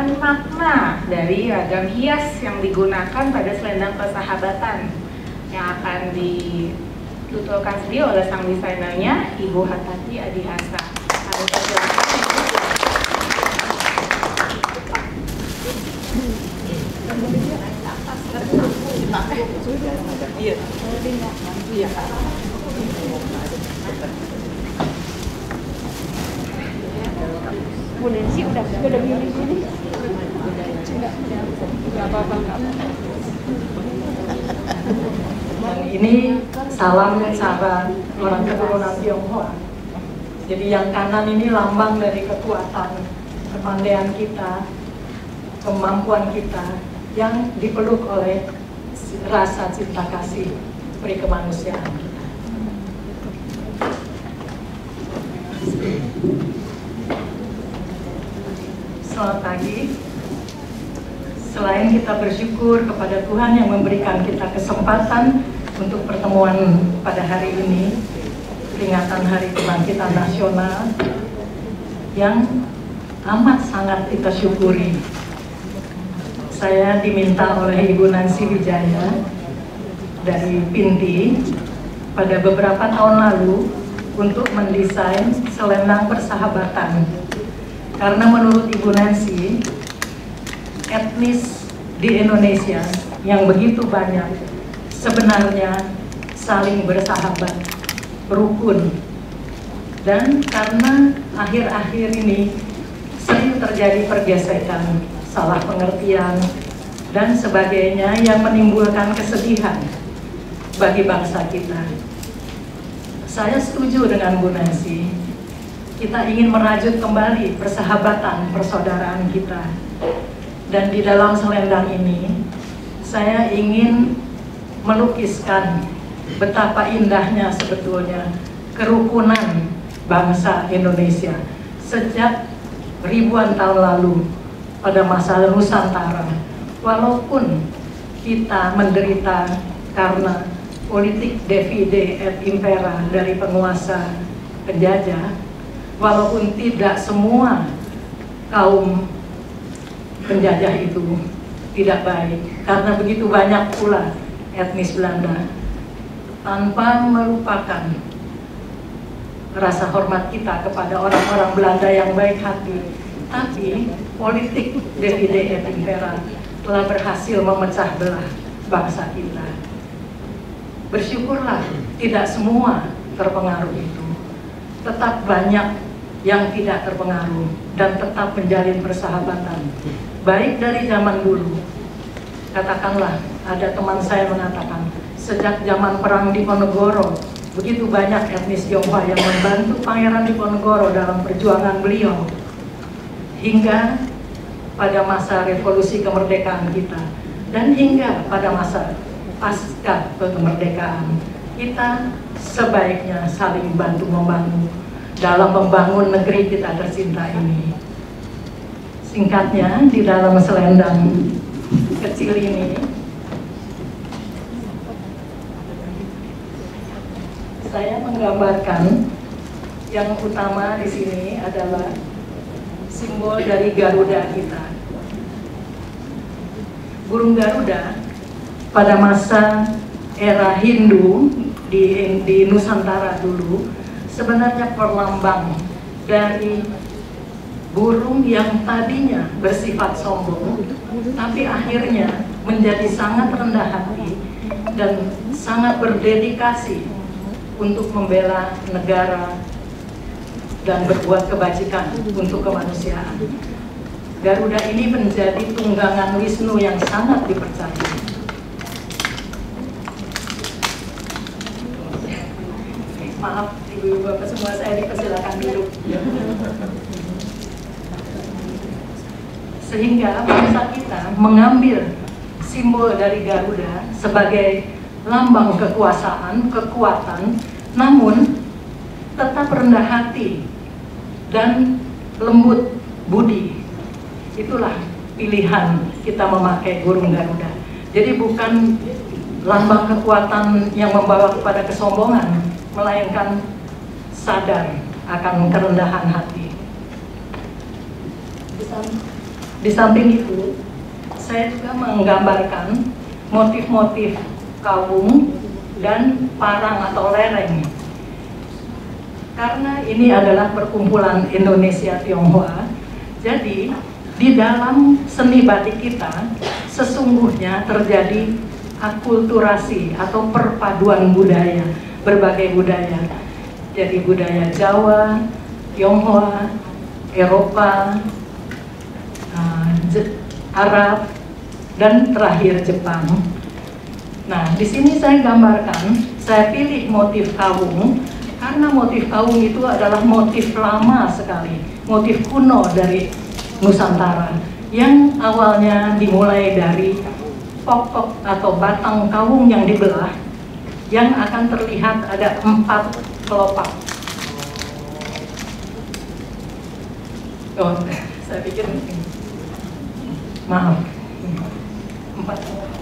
menjelaskan makna dari ragam hias yang digunakan pada selendang persahabatan yang akan dituturkan sendiri oleh sang desainernya, Ibu Hatati Adihasa. Ada penjelasan Ibu? Bulan sih udah gini. Dan ini salam cara orang keturunan Tionghoa. Jadi yang kanan ini lambang dari kekuatan, kepandaian kita, kemampuan kita yang dipeluk oleh rasa cinta kasih peri kemanusiaan kita. Selamat pagi. Selain kita bersyukur kepada Tuhan yang memberikan kita kesempatan untuk pertemuan pada hari ini, peringatan Hari Kebangkitan Nasional yang amat sangat kita syukuri. Saya diminta oleh Ibu Nancy Wijaya dari Pinti pada beberapa tahun lalu untuk mendesain selendang persahabatan. Karena menurut Ibu Nancy, etnis di Indonesia yang begitu banyak sebenarnya saling bersahabat, rukun. Dan karena akhir-akhir ini sering terjadi pergesekan, salah pengertian, dan sebagainya yang menimbulkan kesedihan bagi bangsa kita. Saya setuju dengan Bu Nancy. Kita ingin merajut kembali persahabatan, persaudaraan kita. Dan di dalam selendang ini, saya ingin melukiskan betapa indahnya sebetulnya kerukunan bangsa Indonesia sejak ribuan tahun lalu pada masa Nusantara. Walaupun kita menderita karena politik divide et impera dari penguasa penjajah, walaupun tidak semua kaum penjajah itu tidak baik, karena begitu banyak pula etnis Belanda, tanpa melupakan rasa hormat kita kepada orang-orang Belanda yang baik hati. Tapi politik divide et impera telah berhasil memecah belah bangsa kita. Bersyukurlah tidak semua terpengaruh itu, tetap banyak yang tidak terpengaruh dan tetap menjalin persahabatan. Baik dari zaman dulu, katakanlah ada teman saya mengatakan, sejak zaman perang Diponegoro, begitu banyak etnis Tionghoa yang membantu Pangeran Diponegoro dalam perjuangan beliau, hingga pada masa revolusi kemerdekaan kita, dan hingga pada masa pasca kemerdekaan, kita sebaiknya saling bantu-membantu dalam membangun negeri kita tercinta ini. Singkatnya, di dalam selendang kecil ini, saya menggambarkan yang utama di sini adalah simbol dari Garuda kita. Burung Garuda pada masa era Hindu di Nusantara dulu sebenarnya perlambang dari burung yang tadinya bersifat sombong, tapi akhirnya menjadi sangat rendah hati dan sangat berdedikasi untuk membela negara dan berbuat kebajikan untuk kemanusiaan. Garuda ini menjadi tunggangan Wisnu yang sangat dipercaya. Maaf, ibu-ibu bapak semua, saya dipersilakan duduk. Sehingga bangsa kita mengambil simbol dari Garuda sebagai lambang kekuasaan, kekuatan, namun tetap rendah hati dan lembut budi. Itulah pilihan kita memakai burung Garuda. Jadi bukan lambang kekuatan yang membawa kepada kesombongan, melainkan sadar akan kerendahan hati. Di samping itu, saya juga menggambarkan motif-motif kawung dan parang atau lereng. Karena ini adalah perkumpulan Indonesia Tionghoa, jadi di dalam seni batik kita sesungguhnya terjadi akulturasi atau perpaduan budaya, berbagai budaya. Jadi budaya Jawa, Tionghoa, Eropa, Arab, dan terakhir Jepang. Nah, di sini saya gambarkan, saya pilih motif kawung karena motif kawung itu adalah motif lama sekali, motif kuno dari Nusantara yang awalnya dimulai dari pokok atau batang kawung yang dibelah, yang akan terlihat ada 4 kelopak. Oh, saya pikir maaf. 4 kelopak.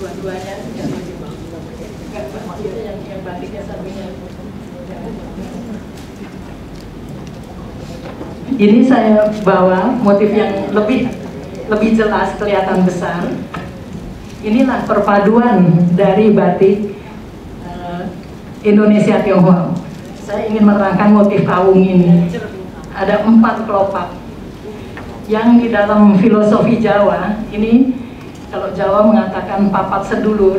Dua-duanya yang batiknya sampingnya. Ini saya bawa motif yang lebih jelas, kelihatan besar. Inilah perpaduan dari batik Indonesia Tionghoa. Saya ingin menerangkan motif kawung ini. Ada 4 kelopak yang di dalam filosofi Jawa ini. Kalau Jawa mengatakan papat sedulur,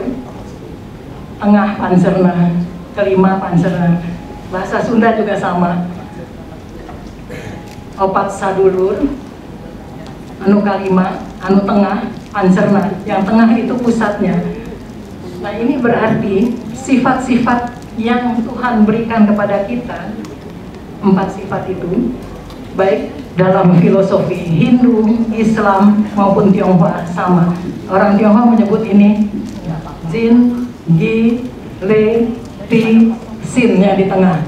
tengah pancerna, kelima pancerna. Bahasa Sunda juga sama. Opat sadulur, anu kalima, anu tengah, pancerna. Yang tengah itu pusatnya. Nah, ini berarti sifat-sifat yang Tuhan berikan kepada kita, 4 sifat itu, baik dalam filosofi Hindu, Islam maupun Tionghoa sama. Orang Tionghoa menyebut ini Jin, Gi, Le, Ti, Sin yang di tengah.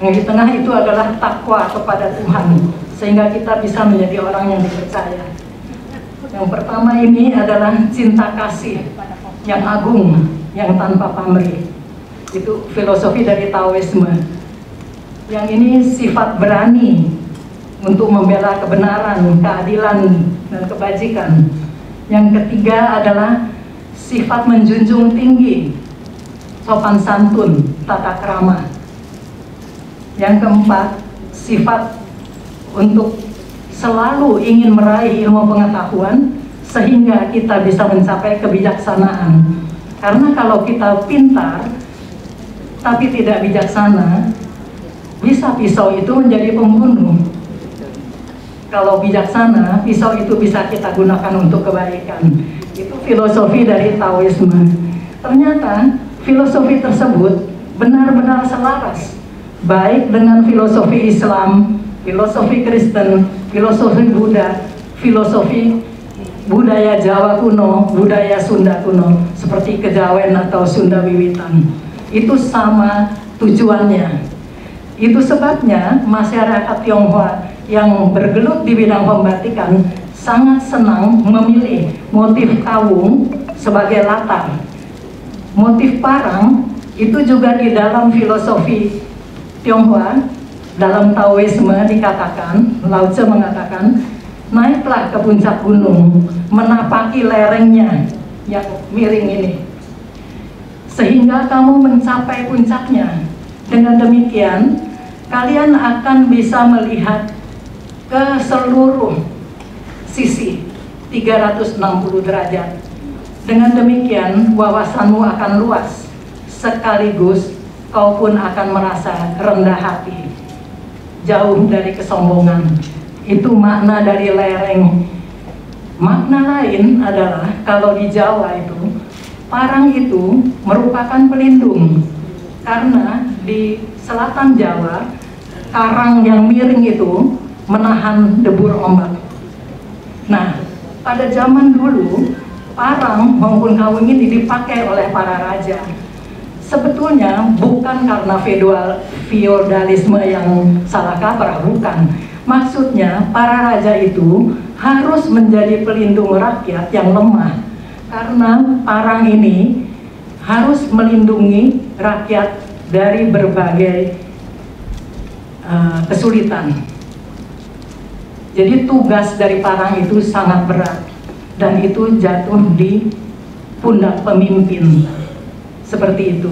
Yang di tengah itu adalah takwa kepada Tuhan, sehingga kita bisa menjadi orang yang dipercaya. Yang pertama ini adalah cinta kasih yang agung, yang tanpa pamrih. Itu filosofi dari Taoisme. Yang ini sifat berani untuk membela kebenaran, keadilan, dan kebajikan. Yang ketiga adalah sifat menjunjung tinggi, sopan santun, tata krama. Yang keempat, sifat untuk selalu ingin meraih ilmu pengetahuan sehingga kita bisa mencapai kebijaksanaan. Karena kalau kita pintar tapi tidak bijaksana, bisa pisau itu menjadi pembunuh. Kalau bijaksana, pisau itu bisa kita gunakan untuk kebaikan. Itu filosofi dari Taoisme. Ternyata filosofi tersebut benar-benar selaras, baik dengan filosofi Islam, filosofi Kristen, filosofi Buddha, filosofi budaya Jawa kuno, budaya Sunda kuno, seperti Kejawen atau Sunda Wiwitan. Itu sama tujuannya. Itu sebabnya masyarakat Tionghoa yang bergelut di bidang pembatikan sangat senang memilih motif kawung sebagai latar. Motif parang itu juga di dalam filosofi Tionghoa, dalam Taoisme dikatakan, Lao Tse mengatakan, naiklah ke puncak gunung, menapaki lerengnya yang miring ini, sehingga kamu mencapai puncaknya. Dengan demikian, kalian akan bisa melihat ke seluruh sisi 360 derajat. Dengan demikian, wawasanmu akan luas, sekaligus kau pun akan merasa rendah hati, jauh dari kesombongan. Itu makna dari lereng. Makna lain adalah kalau di Jawa itu, parang itu merupakan pelindung. Karena di selatan Jawa, karang yang miring itu menahan debur ombak. Nah, pada zaman dulu, parang maupun kawung ini dipakai oleh para raja. Sebetulnya bukan karena feodalisme yang salah kaprah, bukan. Maksudnya para raja itu harus menjadi pelindung rakyat yang lemah. Karena parang ini harus melindungi rakyat dari berbagai kesulitan. Jadi tugas dari parang itu sangat berat dan itu jatuh di pundak pemimpin seperti itu.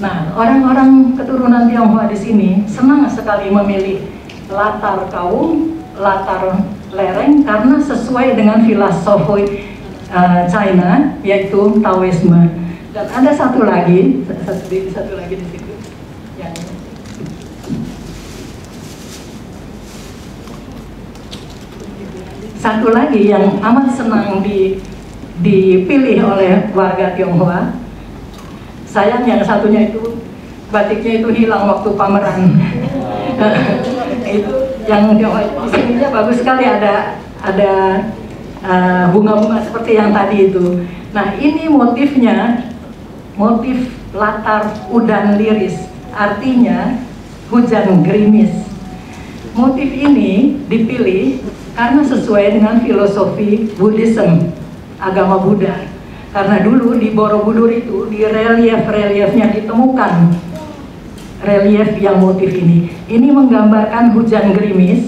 Nah, orang-orang keturunan Tionghoa di sini senang sekali memilih latar kaum, latar lereng karena sesuai dengan filosofi China, yaitu Taoisme. Dan ada satu lagi di situ. Yang satu lagi yang amat senang dipilih oleh warga Tionghoa. Sayang yang satunya itu batiknya itu hilang waktu pameran. Itu yang di sininya bagus sekali, ada bunga-bunga seperti yang tadi itu. Nah, ini motifnya motif latar udan liris, artinya hujan gerimis. Motif ini dipilih karena sesuai dengan filosofi Buddhism, agama Buddha. Karena dulu di Borobudur itu, di relief-reliefnya ditemukan relief yang motif ini. Ini menggambarkan hujan gerimis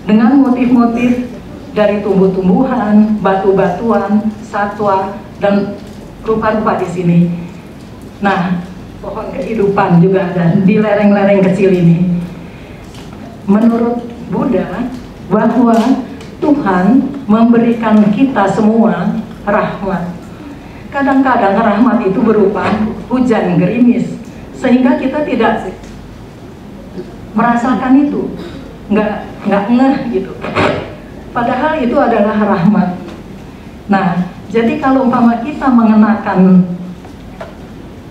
dengan motif-motif dari tumbuh-tumbuhan, batu-batuan, satwa, dan rupa-rupa di sini. Nah, pohon kehidupan juga ada di lereng-lereng kecil ini. Menurut Buddha, bahwa Tuhan memberikan kita semua rahmat. Kadang-kadang rahmat itu berupa hujan gerimis, sehingga kita tidak merasakan itu, nggak ngeh gitu. Padahal itu adalah rahmat. Nah, jadi kalau umpama kita mengenakan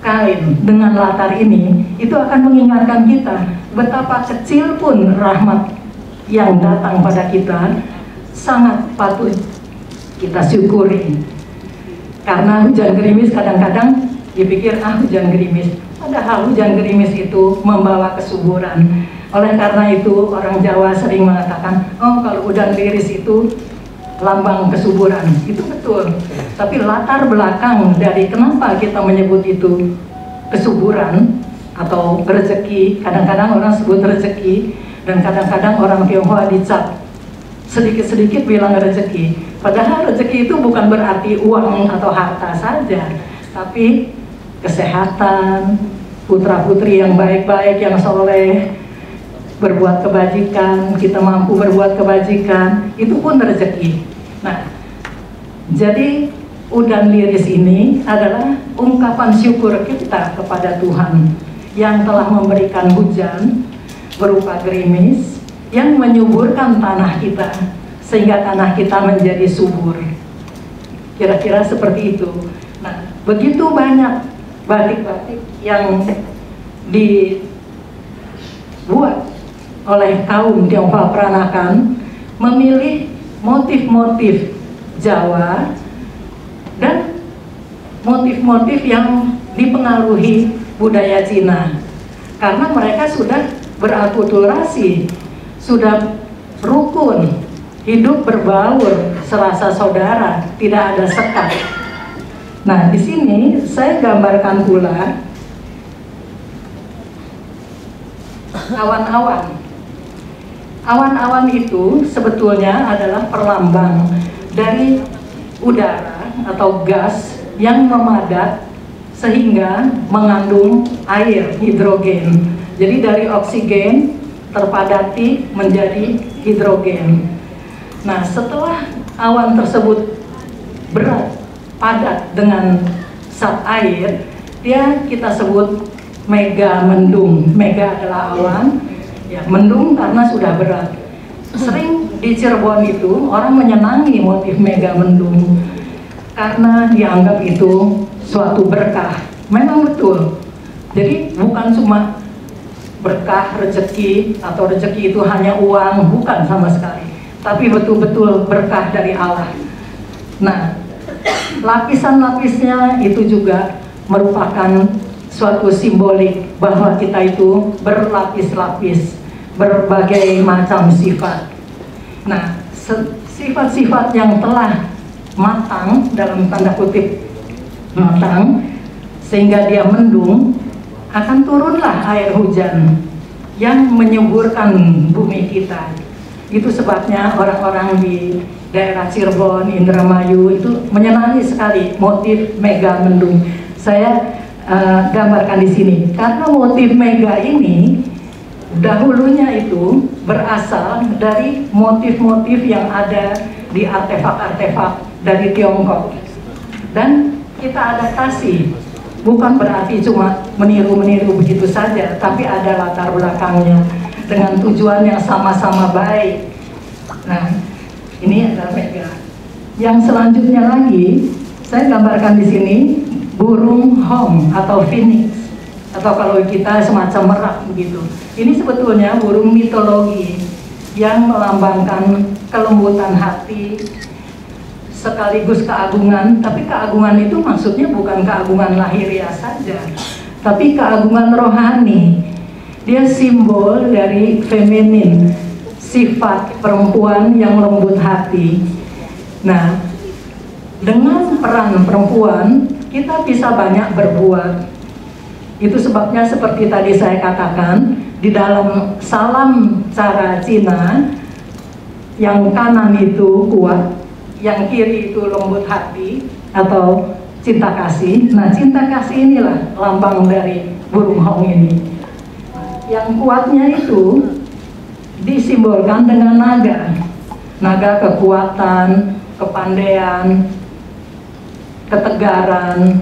kain dengan latar ini, itu akan mengingatkan kita betapa kecil pun rahmat yang datang pada kita, sangat patut kita syukuri. Karena hujan gerimis kadang-kadang dipikir hujan gerimis, padahal hujan gerimis itu membawa kesuburan. Oleh karena itu orang Jawa sering mengatakan, oh kalau hujan liris itu lambang kesuburan. Itu betul, tapi latar belakang dari kenapa kita menyebut itu kesuburan atau rezeki, kadang-kadang orang sebut rezeki, dan kadang-kadang orang Tionghoa dicap sedikit-sedikit bilang rezeki. Padahal rezeki itu bukan berarti uang atau harta saja, tapi kesehatan, putra-putri yang baik-baik, yang soleh, berbuat kebajikan, kita mampu berbuat kebajikan, itu pun rezeki. Nah, jadi udan liris ini adalah ungkapan syukur kita kepada Tuhan yang telah memberikan hujan berupa gerimis yang menyuburkan tanah kita sehingga tanah kita menjadi subur. Kira-kira seperti itu. Nah, begitu banyak batik-batik yang dibuat oleh kaum Tionghoa Peranakan, memilih motif-motif Jawa dan motif-motif yang dipengaruhi budaya Cina, karena mereka sudah berakulturasi, sudah rukun, hidup berbaur, serasa saudara, tidak ada sekat. Nah, di sini saya gambarkan pula awan-awan. Awan-awan itu sebetulnya adalah perlambang dari udara atau gas yang memadat sehingga mengandung air, hidrogen. Jadi dari oksigen terpadati menjadi hidrogen. Nah, setelah awan tersebut berat, padat dengan zat air, kita sebut mega mendung. Mega adalah awan, ya, mendung karena sudah berat. Sering di Cirebon itu orang menyenangi motif mega mendung karena dianggap itu suatu berkah. Memang betul. Jadi bukan cuma berkah rezeki atau rezeki itu hanya uang, bukan sama sekali, tapi betul-betul berkah dari Allah. Nah, lapisan-lapisnya itu juga merupakan suatu simbolik bahwa kita itu berlapis-lapis, berbagai macam sifat. Nah, sifat-sifat yang telah matang, dalam tanda kutip matang, sehingga dia mendung, akan turunlah air hujan yang menyuburkan bumi kita. Itu sebabnya orang-orang di daerah Cirebon, Indramayu itu menyenangi sekali motif mega mendung. Saya gambarkan di sini karena motif mega ini dahulunya itu berasal dari motif-motif yang ada di artefak-artefak dari Tiongkok, dan kita adaptasi. Bukan berarti cuma meniru-meniru begitu saja, tapi ada latar belakangnya dengan tujuan yang sama-sama baik. Nah, ini adalah mega. Yang selanjutnya lagi, saya gambarkan di sini burung hong atau phoenix, atau kalau kita semacam merak begitu. Ini sebetulnya burung mitologi yang melambangkan kelembutan hati sekaligus keagungan, tapi keagungan itu maksudnya bukan keagungan lahiriah saja, tapi keagungan rohani. Dia simbol dari feminin, sifat perempuan yang lembut hati. Nah, dengan peran perempuan kita bisa banyak berbuat. Itu sebabnya seperti tadi saya katakan, di dalam salam cara Cina, yang kanan itu kuat, yang kiri itu lembut hati atau cinta kasih. Nah, cinta kasih inilah lambang dari burung hong ini. Yang kuatnya itu disimbolkan dengan naga. Naga kekuatan, kepandaian, ketegaran.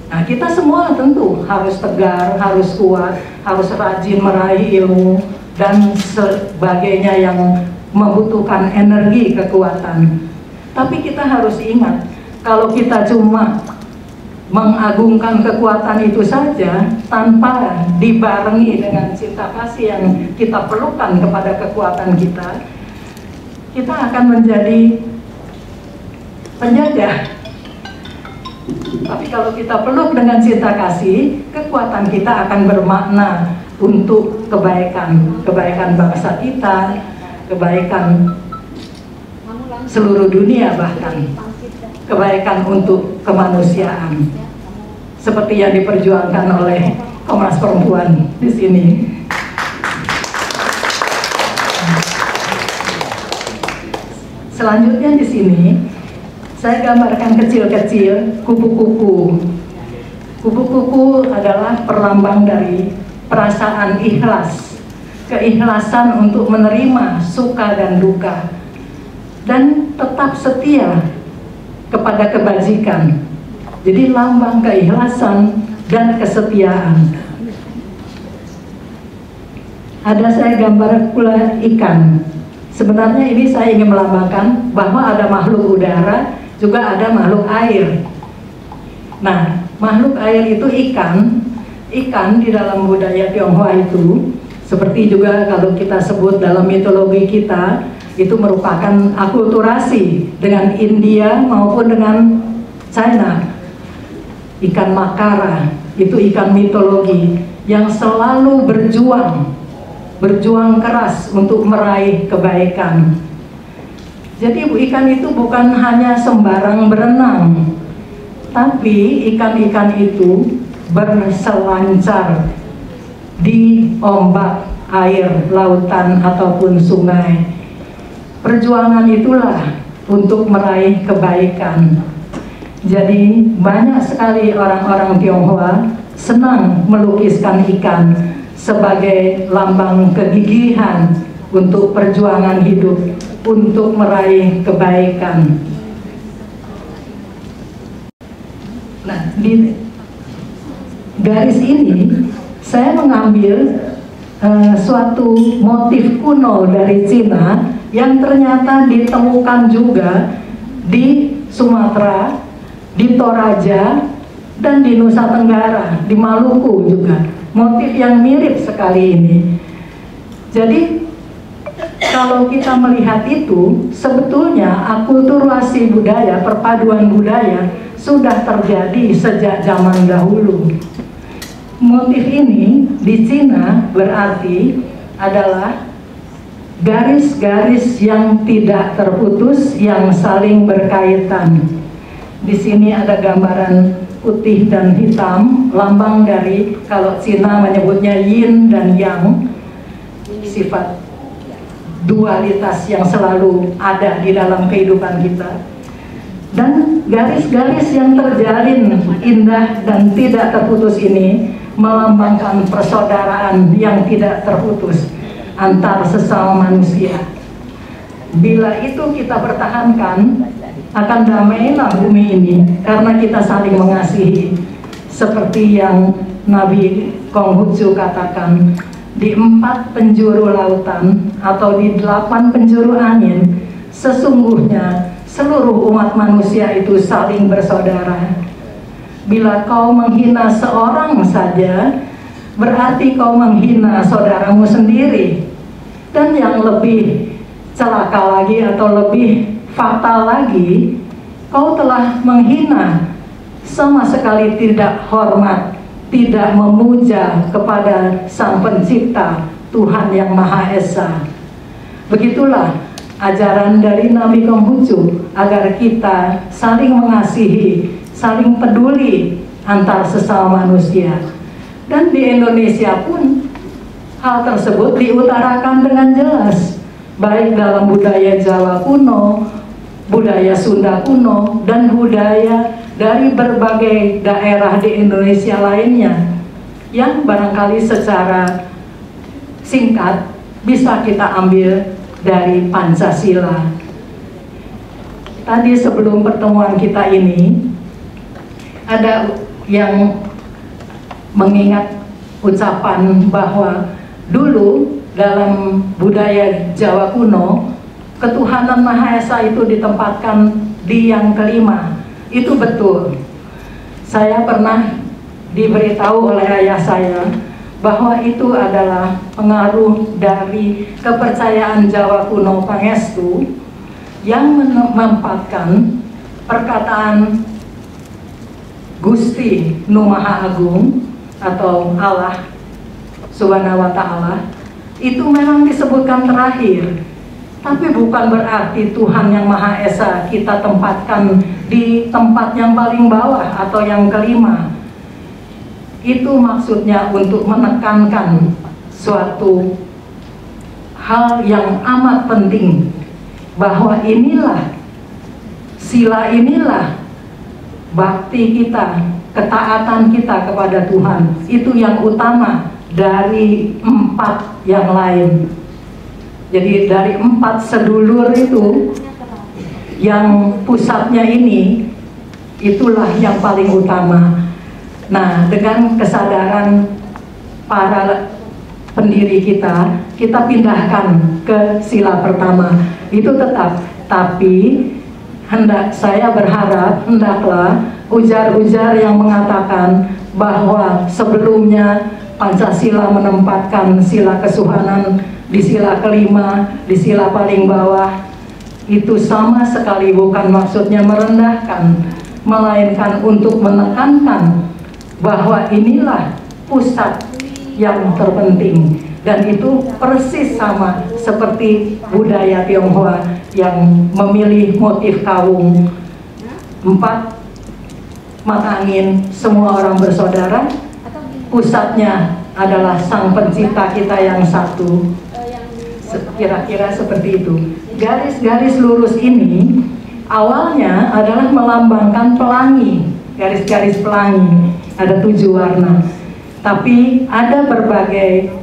Nah, kita semua tentu harus tegar, harus kuat, harus rajin meraih ilmu dan sebagainya yang membutuhkan energi kekuatan. Tapi kita harus ingat, kalau kita cuma mengagungkan kekuatan itu saja tanpa dibarengi dengan cinta kasih yang kita perlukan kepada kekuatan kita, kita akan menjadi penjajah. Tapi kalau kita peluk dengan cinta kasih, kekuatan kita akan bermakna untuk kebaikan, kebaikan bangsa kita, kebaikan seluruh dunia, bahkan kebaikan untuk kemanusiaan, seperti yang diperjuangkan oleh Komnas Perempuan di sini. Selanjutnya di sini saya gambarkan kecil-kecil kupu-kupu. Kupu-kupu adalah perlambang dari perasaan ikhlas, keikhlasan untuk menerima suka dan duka, dan tetap setia kepada kebajikan. Jadi lambang keikhlasan dan kesetiaan. Ada saya gambar pula ikan. Sebenarnya ini saya ingin melambangkan bahwa ada makhluk udara, juga ada makhluk air. Nah, makhluk air itu ikan. Ikan di dalam budaya Tionghoa itu, seperti juga kalau kita sebut dalam mitologi kita, itu merupakan akulturasi dengan India maupun dengan China. Ikan makara itu ikan mitologi yang selalu berjuang keras untuk meraih kebaikan. Jadi ikan itu bukan hanya sembarang berenang, tapi ikan-ikan itu berselancar di ombak air, lautan ataupun sungai. Perjuangan itulah untuk meraih kebaikan. Jadi banyak sekali orang-orang Tionghoa senang melukiskan ikan sebagai lambang kegigihan untuk perjuangan hidup, untuk meraih kebaikan. Nah, di garis ini saya mengambil suatu motif kuno dari Cina yang ternyata ditemukan juga di Sumatera, di Toraja, dan di Nusa Tenggara, di Maluku juga. Motif yang mirip sekali ini. Jadi kalau kita melihat itu, sebetulnya akulturasi budaya, perpaduan budaya sudah terjadi sejak zaman dahulu. Motif ini di Cina berarti adalah garis-garis yang tidak terputus yang saling berkaitan. Di sini ada gambaran putih dan hitam, lambang dari, kalau Cina menyebutnya yin dan yang, sifat dualitas yang selalu ada di dalam kehidupan kita. Dan garis-garis yang terjalin indah dan tidak terputus ini melambangkan persaudaraan yang tidak terputus antar sesama manusia. Bila itu kita pertahankan, akan damailah bumi ini karena kita saling mengasihi. Seperti yang Nabi Konghucu katakan, di 4 penjuru lautan atau di 8 penjuru angin, sesungguhnya seluruh umat manusia itu saling bersaudara. Bila kau menghina seorang saja, berarti kau menghina saudaramu sendiri. Dan yang lebih celaka lagi atau lebih fatal lagi, kau telah menghina, sama sekali tidak hormat, tidak memuja kepada Sang Pencipta, Tuhan yang Maha Esa. Begitulah ajaran dari Nabi Konghucu, agar kita saling mengasihi, saling peduli antar sesama manusia. Dan di Indonesia pun hal tersebut diutarakan dengan jelas, baik dalam budaya Jawa kuno, budaya Sunda kuno, dan budaya dari berbagai daerah di Indonesia lainnya, yang barangkali secara singkat bisa kita ambil dari Pancasila. Tadi sebelum pertemuan kita ini, ada yang mengingat ucapan bahwa dulu dalam budaya Jawa kuno, ketuhanan Maha Esa itu ditempatkan di yang kelima. Itu betul. Saya pernah diberitahu oleh ayah saya bahwa itu adalah pengaruh dari kepercayaan Jawa kuno Pangestu yang menempatkan perkataan Gusti Nu Maha Agung atau Allah Subhanahu wa Ta'ala itu memang disebutkan terakhir, tapi bukan berarti Tuhan yang Maha Esa kita tempatkan di tempat yang paling bawah atau yang kelima. Itu maksudnya untuk menekankan suatu hal yang amat penting, bahwa inilah, sila inilah bakti kita, ketaatan kita kepada Tuhan, itu yang utama dari 4 yang lain. Jadi dari 4 sedulur itu, yang pusatnya ini, itulah yang paling utama. Nah, dengan kesadaran para pendiri kita, kita pindahkan ke sila pertama. Itu tetap, tapi saya berharap hendaklah ujar-ujar yang mengatakan bahwa sebelumnya Pancasila menempatkan sila kesuhanan di sila kelima, di sila paling bawah, itu sama sekali bukan maksudnya merendahkan, melainkan untuk menekankan bahwa inilah pusat yang terpenting. Dan itu persis sama seperti budaya Tionghoa yang memilih motif kawung 4 mata angin, semua orang bersaudara, pusatnya adalah Sang Pencipta kita yang satu. Kira-kira seperti itu. Garis-garis lurus ini awalnya adalah melambangkan pelangi, garis-garis pelangi, ada 7 warna. Tapi ada berbagai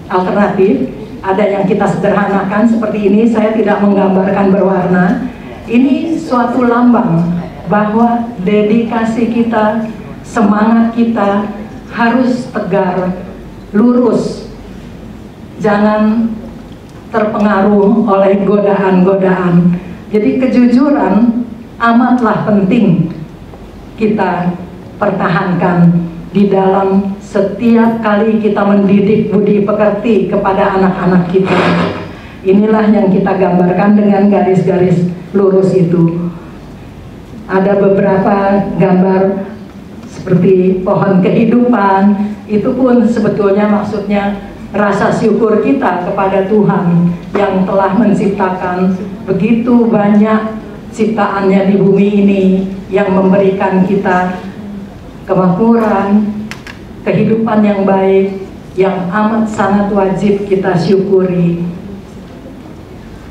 alternatif, ada yang kita sederhanakan seperti ini. Saya tidak menggambarkan berwarna. Ini suatu lambang bahwa dedikasi kita, semangat kita harus tegar, lurus, jangan terpengaruh oleh godaan-godaan. Jadi kejujuran amatlah penting kita pertahankan di dalam setiap kali kita mendidik budi pekerti kepada anak-anak kita. Inilah yang kita gambarkan dengan garis-garis lurus itu. Ada beberapa gambar seperti pohon kehidupan, itu pun sebetulnya maksudnya rasa syukur kita kepada Tuhan yang telah menciptakan begitu banyak ciptaannya di bumi ini, yang memberikan kita kemakmuran, kehidupan yang baik, yang amat sangat wajib kita syukuri.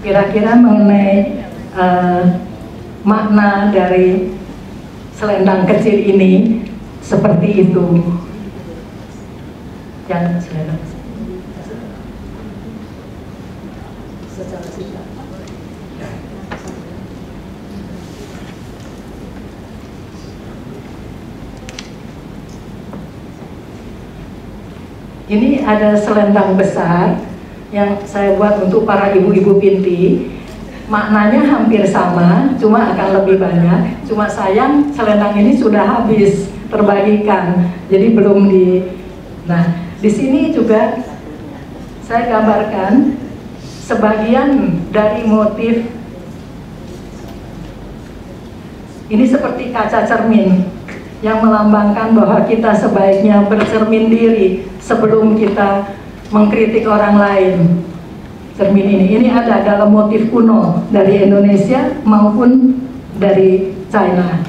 Kira-kira mengenai makna dari selendang kecil ini seperti itu. Jangan selendang secara singkat. Ini ada selendang besar yang saya buat untuk para ibu-ibu binti. Maknanya hampir sama, cuma akan lebih banyak. Cuma sayang selendang ini sudah habis terbagikan, jadi belum di. Nah, di sini juga saya gambarkan sebagian dari motif. Ini seperti kaca cermin yang melambangkan bahwa kita sebaiknya bercermin diri sebelum kita mengkritik orang lain. Cermin ini ada dalam motif kuno dari Indonesia maupun dari China.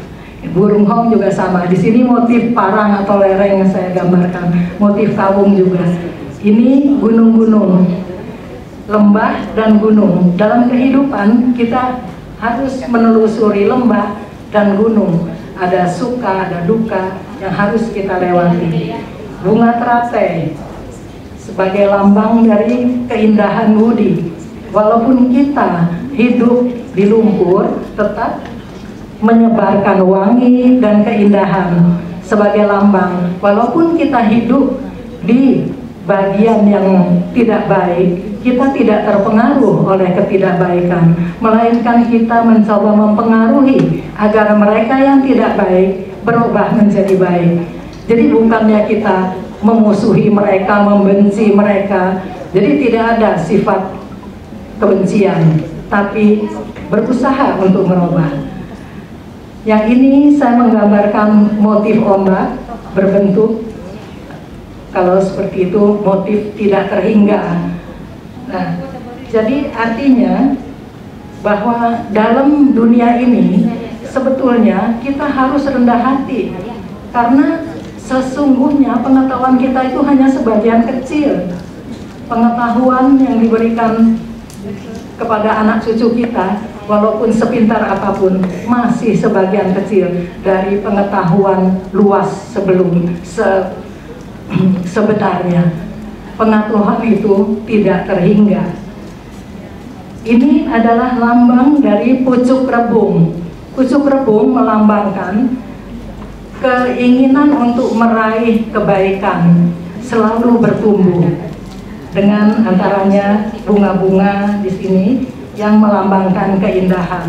Burung hong juga sama. Di sini motif parang atau lereng yang saya gambarkan, motif kawung juga. Ini gunung-gunung, lembah dan gunung. Dalam kehidupan kita harus menelusuri lembah dan gunung. Ada suka, ada duka yang harus kita lewati. Bunga teratai sebagai lambang dari keindahan budi. Walaupun kita hidup di lumpur, tetap menyebarkan wangi dan keindahan sebagai lambang. Walaupun kita hidup di bagian yang tidak baik, kita tidak terpengaruh oleh ketidakbaikan, melainkan kita mencoba mempengaruhi agar mereka yang tidak baik berubah menjadi baik. Jadi bukannya kita memusuhi mereka, membenci mereka. Jadi tidak ada sifat kebencian, tapi berusaha untuk merubah. Yang ini saya menggambarkan motif ombak berbentuk, kalau seperti itu motif tidak terhingga. Nah, jadi artinya bahwa dalam dunia ini sebetulnya kita harus rendah hati, karena sesungguhnya pengetahuan kita itu hanya sebagian kecil. Pengetahuan yang diberikan kepada anak cucu kita, walaupun sepintar apapun, masih sebagian kecil dari pengetahuan luas sebenarnya. Pengetahuan itu tidak terhingga. Ini adalah lambang dari pucuk rebung. Pucuk rebung melambangkan keinginan untuk meraih kebaikan, selalu bertumbuh. Dengan antaranya bunga-bunga di sini yang melambangkan keindahan.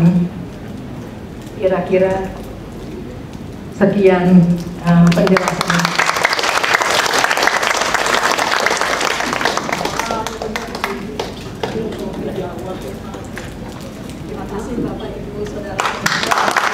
Kira-kira sekian penjelasan. Terima kasih Bapak Ibu Saudara.